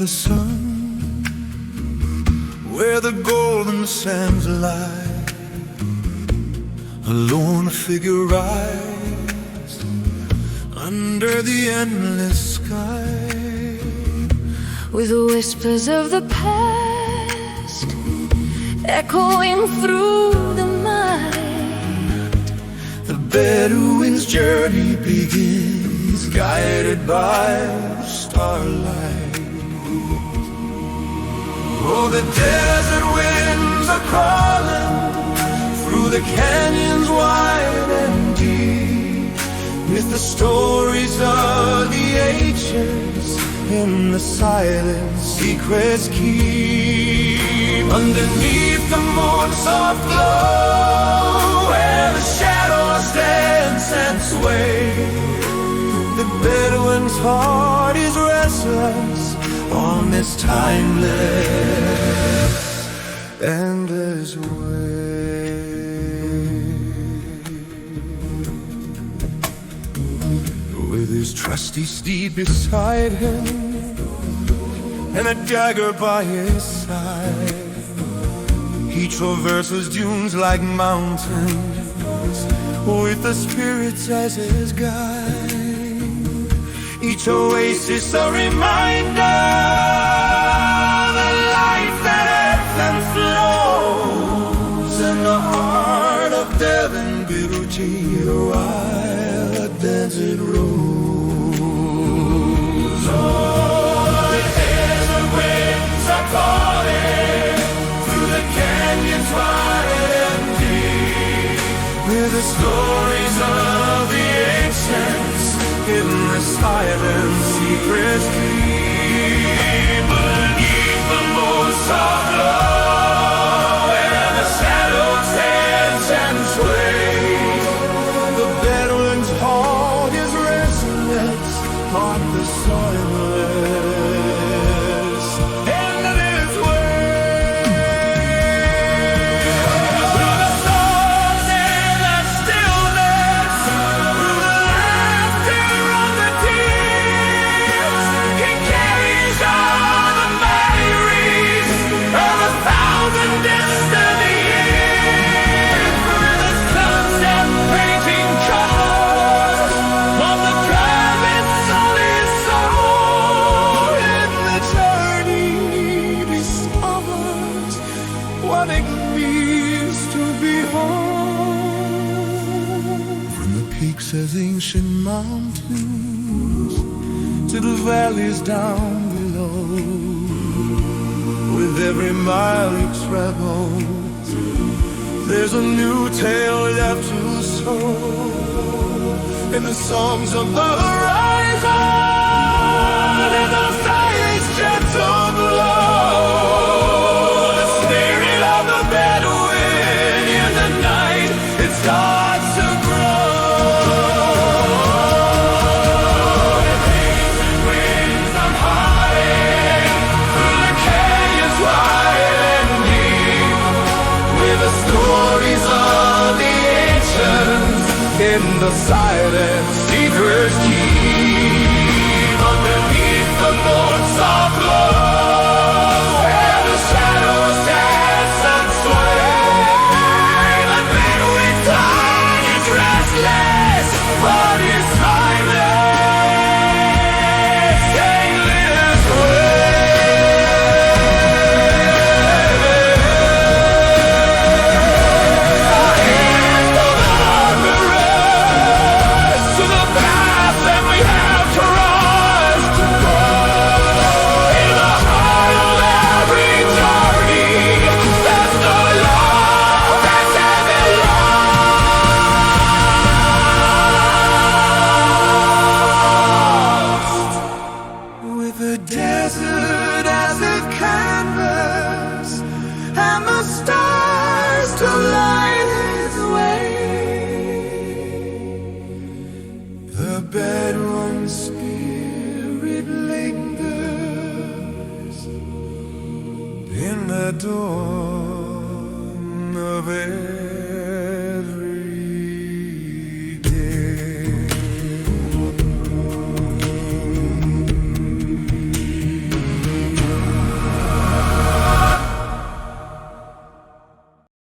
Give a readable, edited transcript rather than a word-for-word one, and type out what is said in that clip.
the sun, where the golden sands lie, a lone figure rise under the endless sky, with whispers of the past echoing through the night. The Bedouin's journey begins, guided by starlight. Oh, the desert winds are calling through the canyons wide and deep, with the stories of the ancients in the silent secrets keep. Underneath the moon's soft glow, where the shadows dance and sway, the Bedouin's heart is restless on this timeless, endless way. With his trusty steed beside him and a dagger by his side, he traverses dunes like mountains, with the spirits as his guide. Each oasis a reminder of the life that ebbs and flows, and the heart of Devon beauty, while a desert rose. Oh, the desert winds are calling through the canyons wide and deep, with the stories of the ancients in the silent secrets keep. Beneath the moon's soft glow, where the shadows dance and sway, the Bedouin's heart is restless on the soilless, endless way. Through the stars in the stillness, through the laughter of the tears, he carries on the memories of 1,000 distant years, with the sunset painting colors on the province of his soul. In the journey discovers what it means to be home. From the peaks of ancient mountains to the valleys down below, with every mile he travels, there's a new tale left to sow. In the songs of the horizon, in the sky's gentle glow, the spirit of the Bedouin in the night, it starts to grow. The desert winds are hiding through the canyons wide and deep, with the stories of the ancients in the silent secrets keep. Underneath the moon's soft glow, where the shadows dance and sway, the Bedouin tongue is restless, but is timeless, endless to the path that we have trust. In the heart of every journey, there's no love that's ever lost. With the desert as a canvas and the stars to light his way, the Bedouin spirit lingers in the dawn of